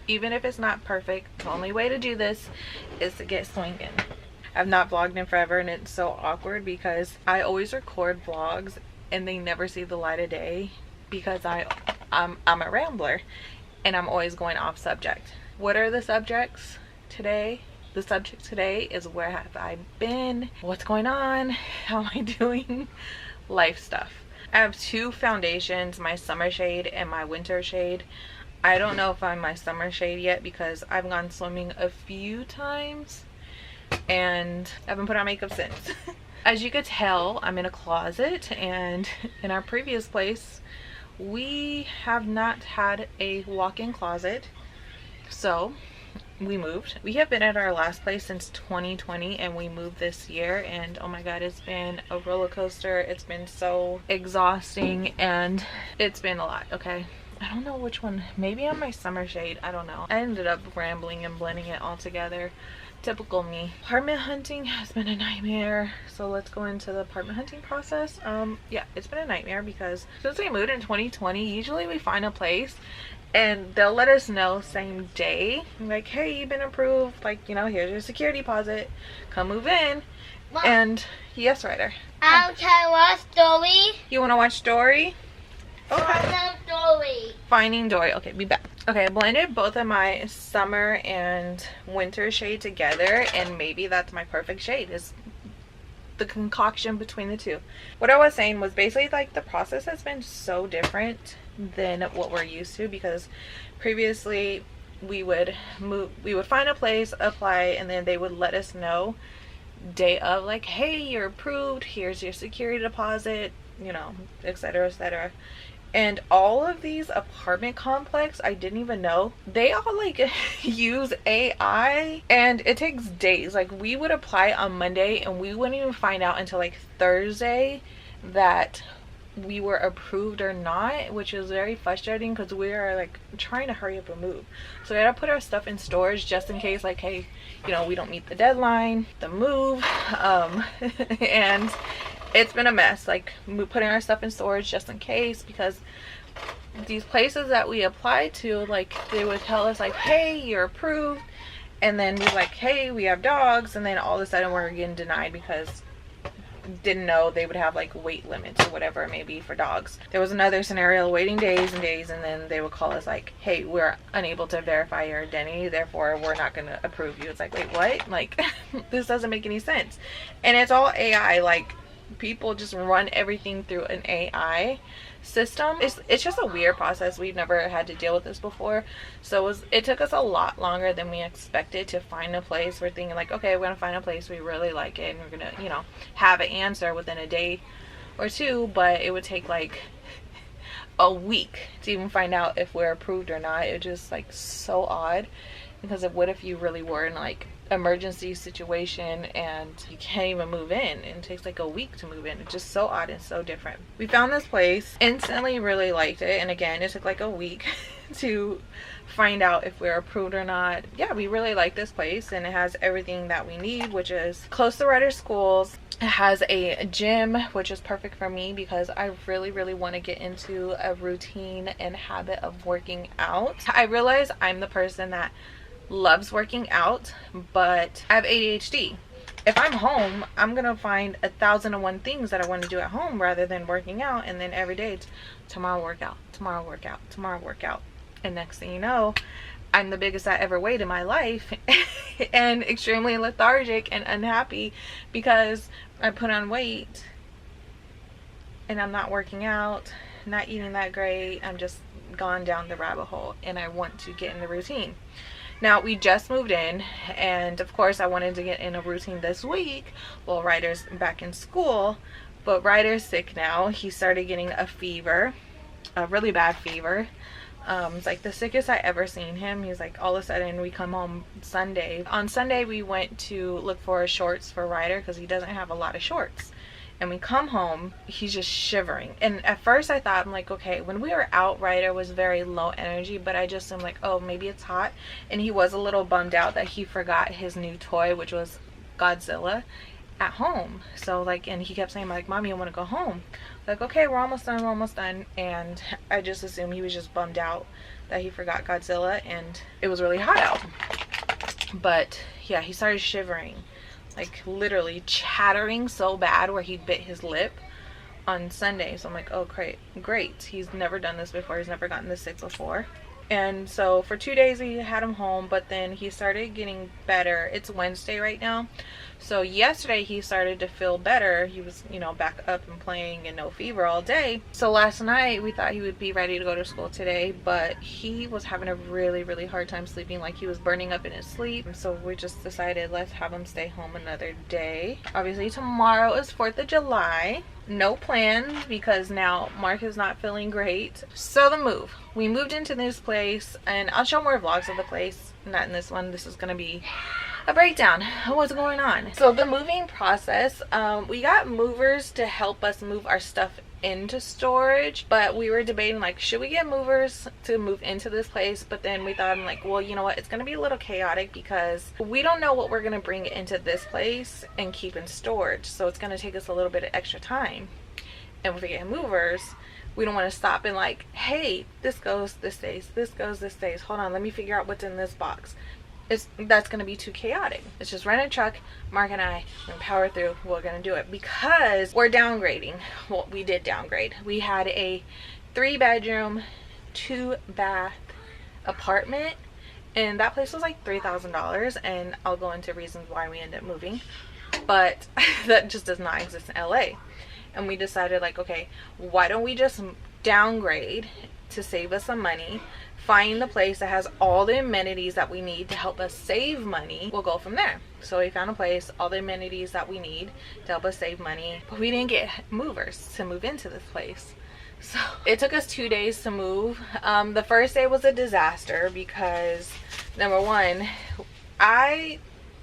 Even if it's not perfect, the only way to do this is to get swinging. I've not vlogged in forever, and it's so awkward because I always record vlogs and they never see the light of day because I'm a rambler and I'm always going off subject. What are the subjects today? The subject today is where have I been? What's going on? How am I doing? Life stuff. I have two foundations, my summer shade and my winter shade. I don't know if I'm my summer shade yet because I've gone swimming a few times and I haven't put on makeup since. As you could tell, I'm in a closet, and in our previous place we have not had a walk-in closet, so we moved. We have been at our last place since 2020 and we moved this year, and oh my god, it's been a roller coaster. It's been so exhausting and it's been a lot. Okay, I don't know which one. Maybe I'm my summer shade, I don't know. I ended up rambling and blending it all together. Typical me. Apartment hunting has been a nightmare, so let's go into the apartment hunting process. Yeah, it's been a nightmare because since we moved in 2020, usually we find a place and they'll let us know same day, like, hey, you've been approved, like, you know, here's your security deposit, come move in. Mom. And yes, Ryder, can I watch Dory? you want to watch Dory? Okay. Dory. Finding Dory. Okay, be back. Okay, I blended both of my summer and winter shade together, and maybe that's my perfect shade, is the concoction between the two. What I was saying was basically like the process has been so different than what we're used to, because previously we would find a place, apply, and then they would let us know day of, like, hey, you're approved, here's your security deposit, you know, etc, etc. And all of these apartment complex, I didn't even know, they all like use AI, and it takes days. Like, we would apply on Monday and we wouldn't even find out until like Thursday that we were approved or not, which is very frustrating because we are like trying to hurry up and move. So we had to put our stuff in storage just in case, like, hey, you know, we don't meet the deadline, the move, and it's been a mess, like putting our stuff in storage just in case, because these places that we applied to, like, they would tell us like, hey, you're approved, and then we're like, hey, we have dogs, and then all of a sudden we're getting denied because didn't know they would have like weight limits or whatever it may be for dogs. There was another scenario, waiting days and days, and then they would call us like, hey, we're unable to verify your identity, therefore we're not going to approve you. It's like, wait, what? Like, this doesn't make any sense. And it's all AI. Like, people just run everything through an AI system. It's just a weird process. We've never had to deal with this before, so it took us a lot longer than we expected to find a place. We're thinking like, okay, we're gonna find a place we really like it and we're gonna, you know, have an answer within a day or two, but it would take like a week to even find out if we're approved or not. It's just like so odd, because of what if you really were in like emergency situation and you can't even move in, and it takes like a week to move in. It's just so odd and so different. We found this place, instantly really liked it, and again, it took like a week to find out if we're approved or not. Yeah, we really like this place, and it has everything that we need, which is close to Ryder's schools. It has a gym, which is perfect for me because I really want to get into a routine and habit of working out. I realize I'm the person that loves working out, but I have ADHD. If I'm home, I'm gonna find 1,001 things that I want to do at home rather than working out, and then every day it's tomorrow workout, tomorrow workout, tomorrow workout, and next thing you know, I'm the biggest I ever weighed in my life and extremely lethargic and unhappy because I put on weight and I'm not working out, not eating that great. I'm just gone down the rabbit hole, and I want to get in the routine. Now, we just moved in, and of course I wanted to get in a routine this week while Ryder's back in school, but Ryder's sick now. He started getting a fever, a really bad fever. It's like the sickest I ever seen him. He's like, all of a sudden we come home Sunday. On Sunday we went to look for shorts for Ryder because he doesn't have a lot of shorts. And we come home, he's just shivering. And at first I thought, I'm like, okay, when we were out, Ryder was very low energy, but I just am like, oh, maybe it's hot. And he was a little bummed out that he forgot his new toy, which was Godzilla, at home. So like, and he kept saying like, Mommy, I want to go home. Like, okay, we're almost done, we're almost done. And I just assumed he was just bummed out that he forgot Godzilla and it was really hot out. But yeah, he started shivering, like literally chattering so bad where he bit his lip on Sunday. So I'm like, oh great, he's never done this before, he's never gotten this sick before. And so for 2 days we had him home, but then he started getting better. It's Wednesday right now, so yesterday he started to feel better. He was, you know, back up and playing and no fever all day. So last night we thought he would be ready to go to school today, but he was having a really hard time sleeping, like he was burning up in his sleep. So we just decided, let's have him stay home another day. Obviously tomorrow is 4th of July. No plans because now Mark is not feeling great. So the move, we moved into this place, and I'll show more vlogs of the place, not in this one. This is gonna be a breakdown of what's going on. So the moving process, we got movers to help us move our stuff into storage, but we were debating, like, should we get movers to move into this place? But then we thought, I'm like, well, you know what, it's gonna be a little chaotic because we don't know what we're gonna bring into this place and keep in storage, so it's gonna take us a little bit of extra time. And if we get movers, we don't want to stop and like, hey, this goes, this stays, this goes, this stays, hold on, let me figure out what's in this box. That's going to be too chaotic. Let's just rent a truck, Mark and I, and power through. We're going to do it because we're downgrading. Well, we did downgrade. We had a 3-bedroom 2-bath apartment, and that place was like $3,000, and I'll go into reasons why we ended up moving, but that just does not exist in LA. And we decided, like, okay, why don't we just downgrade to save us some money, find the place that has all the amenities that we need to help us save money. We'll go from there. So we found a place, all the amenities that we need to help us save money, but we didn't get movers to move into this place. So it took us 2 days to move. The first day was a disaster because, number one,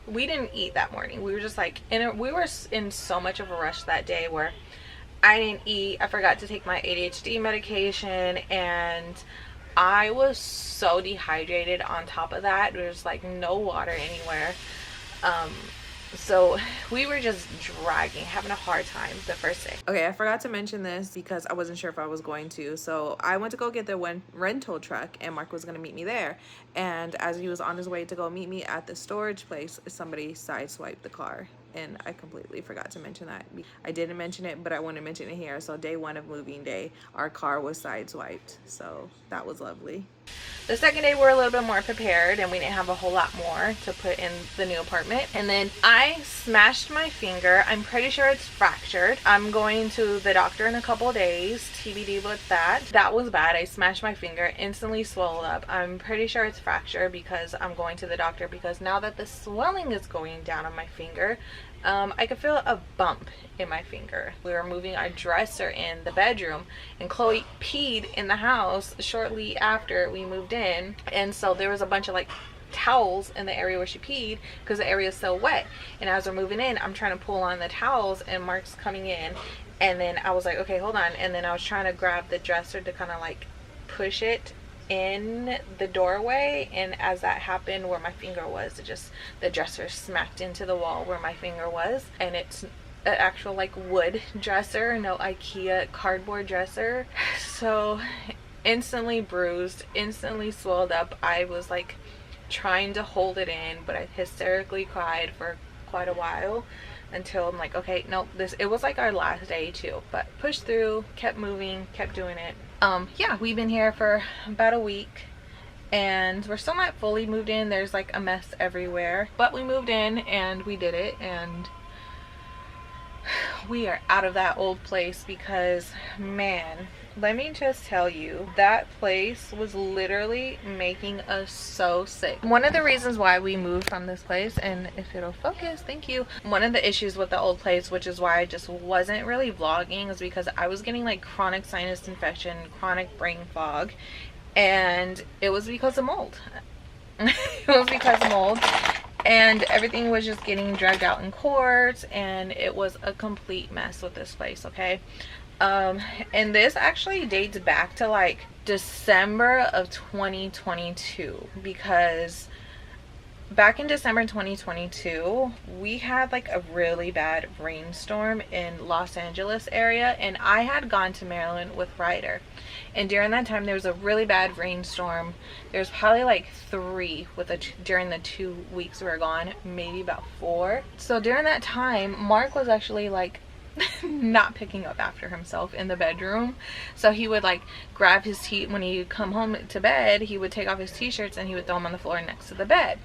we didn't eat that morning. We were just like, we were in so much of a rush that day where I didn't eat. I forgot to take my ADHD medication, and I was so dehydrated on top of that. There's like no water anywhere. So we were just dragging, having a hard time the first day. Okay, I forgot to mention this because I wasn't sure if I was going to. So I went to go get the rental truck, and Mark was going to meet me there. And as he was on his way to go meet me at the storage place, somebody sideswiped the car. And I completely forgot to mention that. I didn't mention it, but I want to mention it here. So day 1 of moving day, our car was sideswiped. So that was lovely. The second day, we're a little bit more prepared, and we didn't have a whole lot more to put in the new apartment. And then I smashed my finger. I'm pretty sure it's fractured. I'm going to the doctor in a couple of days. TBD with that. That was bad. I smashed my finger, instantly swelled up. I'm pretty sure it's fractured because I'm going to the doctor, because now that the swelling is going down on my finger, I could feel a bump in my finger. We were moving our dresser in the bedroom, and Chloe peed in the house shortly after we moved in, and so there was a bunch of like towels in the area where she peed because the area is so wet. And as we're moving in, I'm trying to pull on the towels, and Mark's coming in, and then I was like, okay, hold on, and then I was trying to grab the dresser to kind of like push it in the doorway, and as that happened, where my finger was, the dresser smacked into the wall where my finger was. And it's an actual like wood dresser, no IKEA cardboard dresser. So instantly bruised, instantly swelled up. I was like trying to hold it in, but I hysterically cried for quite a while until I'm like, okay, nope, it was like our last day too, but pushed through, kept moving, kept doing it. Yeah, we've been here for about a week, and we're still not fully moved in. There's like a mess everywhere, but we moved in and we did it, and we are out of that old place because, man, let me just tell you, that place was literally making us so sick. One of the reasons why we moved from this place, and if it'll focus, thank you. One of the issues with the old place, which is why I just wasn't really vlogging, is because I was getting like chronic sinus infection, chronic brain fog, and it was because of mold. It was because of mold. And everything was just getting dragged out in court, and it was a complete mess with this place, okay? And this actually dates back to like December of 2022, because back in December 2022, we had like a really bad rainstorm in Los Angeles area, and I had gone to Maryland with Ryder. And during that time, there was a really bad rainstorm. There was probably like three during the 2 weeks we were gone, maybe about four. So during that time, Mark was actually like not picking up after himself in the bedroom. So he would like grab his when he come home to bed, he would take off his t-shirts and he would throw them on the floor next to the bed.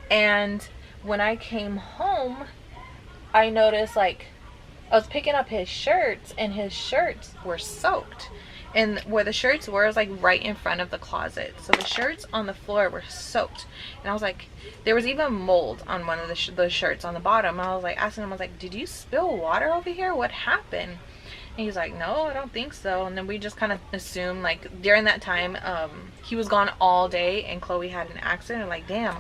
And when I came home, I noticed like I was picking up his shirts and his shirts were soaked. And where the shirts were was like right in front of the closet. So the shirts on the floor were soaked. And I was like, there was even mold on one of the shirts on the bottom. And I was like asking him, I was like, did you spill water over here? What happened? And he's like, no, I don't think so. And then we just kind of assumed, like, during that time, he was gone all day and Chloe had an accident. Like, damn,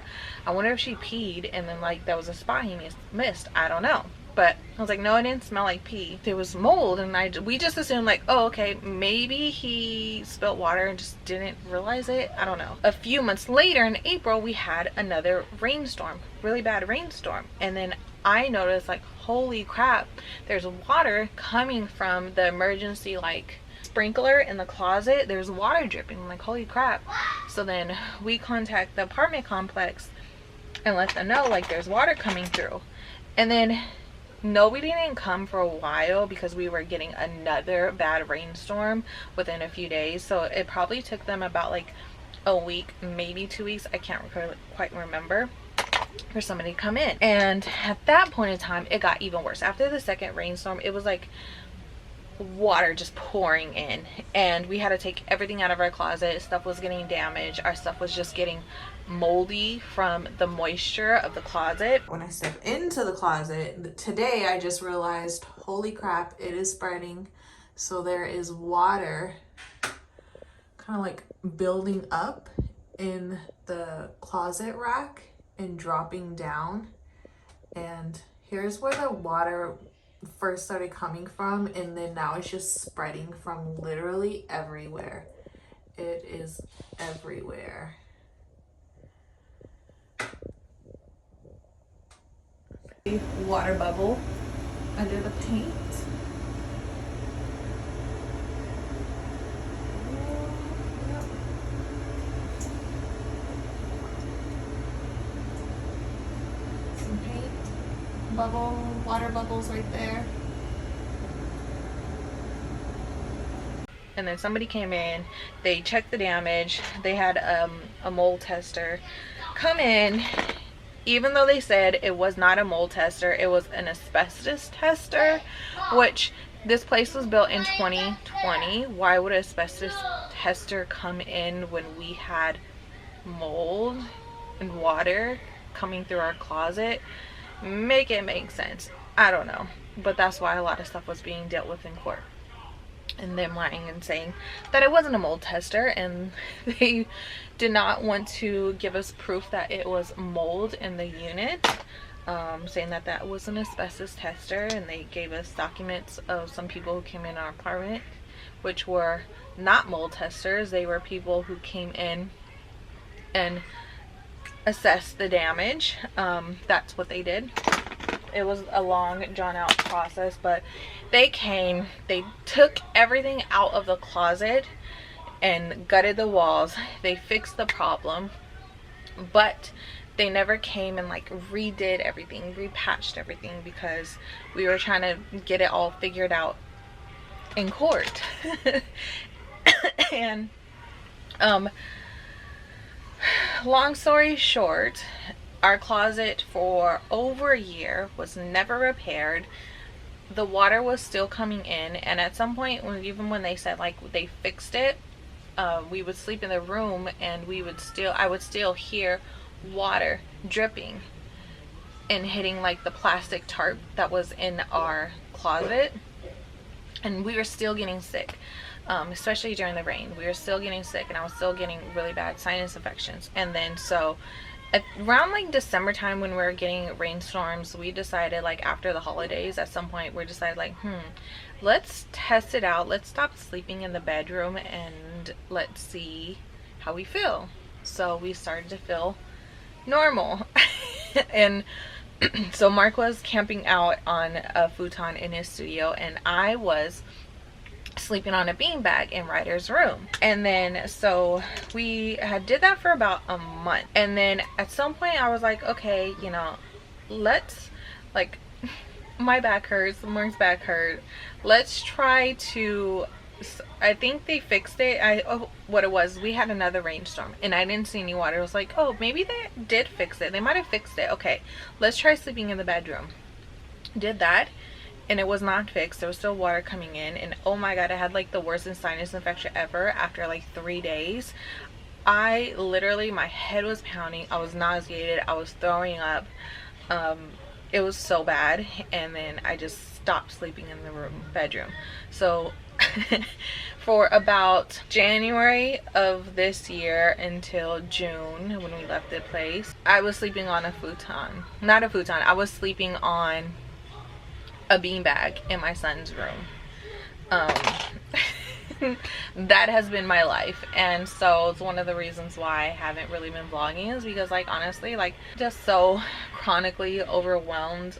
I wonder if she peed and then, like, that was a spot he missed. I don't know. But I was like, no, it didn't smell like pee. There was mold, and we just assumed, like, oh, okay, maybe he spilled water and just didn't realize it. I don't know. A few months later in April, we had another rainstorm, really bad rainstorm. And then I noticed, like, holy crap, there's water coming from the emergency, like, sprinkler in the closet. There's water dripping. I'm like, holy crap. So then we contact the apartment complex and let them know, like, there's water coming through. And then nobody didn't come for a while because we were getting another bad rainstorm within a few days. So it probably took them about like a week, maybe 2 weeks. I can't quite remember, for somebody to come in. And at that point in time, it got even worse. After the second rainstorm, it was like water just pouring in, and we had to take everything out of our closet. Stuff was getting damaged. Our stuff was just getting moldy from the moisture of the closet. When I step into the closet today, I just realized, holy crap, it is spreading. So there is water kind of like building up in the closet rack and dropping down. And here's where the water first started coming from, and then now it's just spreading from literally everywhere. It is everywhere. Water bubble under the paint. Some paint, water bubbles right there. And then somebody came in, they checked the damage. They had a mold tester come in. Even though they said it was not a mold tester, it was an asbestos tester, which this place was built in 2020. Why would an asbestos tester come in when we had mold and water coming through our closet? Make it make sense. I don't know. But that's why a lot of stuff was being dealt with in court. And them lying and saying that it wasn't a mold tester, and they did not want to give us proof that it was mold in the unit, saying that that was an asbestos tester. And they gave us documents of some people who came in our apartment, which were not mold testers. They were people who came in and assessed the damage. That's what they did. It was a long, drawn out process, but they came, they took everything out of the closet and gutted the walls. They fixed the problem, but they never came and like redid everything, repatched everything, because we were trying to get it all figured out in court. And long story short, our closet for over a year was never repaired. The water was still coming in, and at some point, even when they said like they fixed it, we would sleep in the room and I would still hear water dripping and hitting like the plastic tarp that was in our closet, and we were still getting sick. Especially during the rain, we were still getting sick, and I was still getting really bad sinus infections. And then so around like December time, when we were getting rainstorms, we decided, like after the holidays, at some point we decided like, let's test it out. Let's stop sleeping in the bedroom and let's see how we feel. So we started to feel normal. And so Mark was camping out on a futon in his studio, and I was sleeping on a beanbag in Ryder's room. And then so we had did that for about a month, and then at some point I was like, okay, you know, let's, like, my back hurts, Mark's back hurt, let's try to, I think they fixed it. What it was, we had another rainstorm and I didn't see any water. I was like, oh, maybe they did fix it, they might have fixed it. Okay, let's try sleeping in the bedroom. Did that, and it was not fixed. There was still water coming in, and oh my god, I had like the worst sinus infection ever. After like 3 days, I literally, my head was pounding, I was nauseated, I was throwing up. It was so bad, and then I just stopped sleeping in the bedroom. So for about January of this year until June, when we left the place, I was sleeping on a futon. Not a futon, I was sleeping on a beanbag in my son's room. That has been my life, and so it's one of the reasons why I haven't really been vlogging, is because, like, honestly, like, just so chronically overwhelmed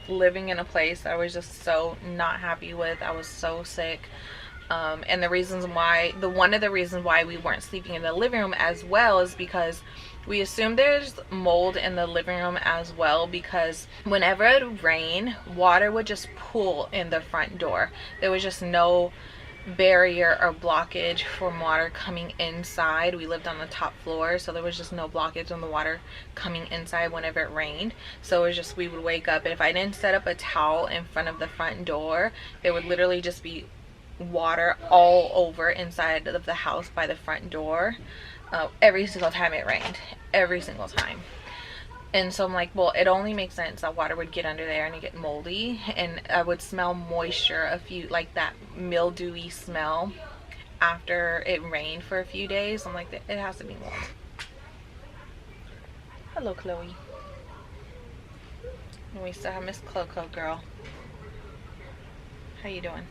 living in a place that I was just so not happy with. I was so sick. And the reasons why, one of the reasons why we weren't sleeping in the living room as well is because we assumed there's mold in the living room as well, because whenever it would rain, water would just pool in the front door. There was just no barrier or blockage from water coming inside. We lived on the top floor, so there was just no blockage on the water coming inside whenever it rained. So it was just, we would wake up, and if I didn't set up a towel in front of the front door, there would literally just be water all over inside of the house by the front door, every single time it rained, every single time. And so I'm like, well, it only makes sense that water would get under there and it get moldy, and I would smell moisture, a few, like that mildewy smell after it rained for a few days. I'm like, it has to be mold. Hello, Chloe. And we still have Miss Coco, girl. How you doing?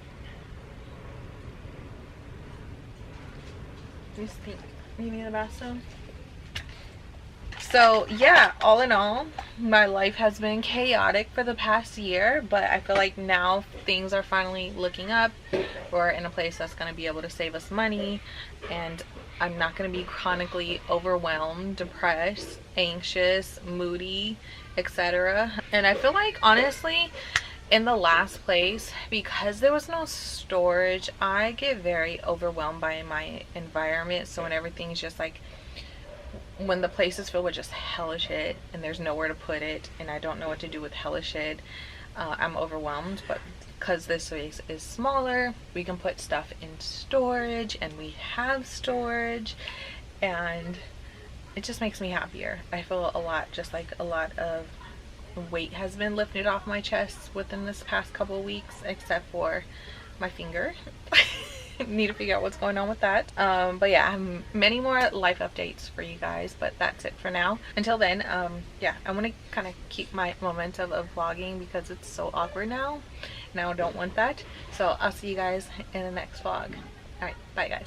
You think you need a bathroom? So yeah, all in all, my life has been chaotic for the past year, but I feel like now things are finally looking up. We're in a place that's going to be able to save us money, and I'm not going to be chronically overwhelmed, depressed, anxious, moody, etc. And I feel like, honestly, in the last place, because there was no storage, I get very overwhelmed by my environment. So when everything's just like, when the place is filled with just hella shit and there's nowhere to put it, and I don't know what to do with hella shit, I'm overwhelmed. But because this space is smaller, we can put stuff in storage, and we have storage, and it just makes me happier. I feel a lot, just like a lot of weight has been lifted off my chest within this past couple of weeks, except for my finger. Need to figure out what's going on with that. But yeah, I have many more life updates for you guys, but that's it for now. Until then, yeah, I want to kind of keep my momentum of vlogging because it's so awkward now, and I don't want that. So I'll see you guys in the next vlog. All right, bye guys.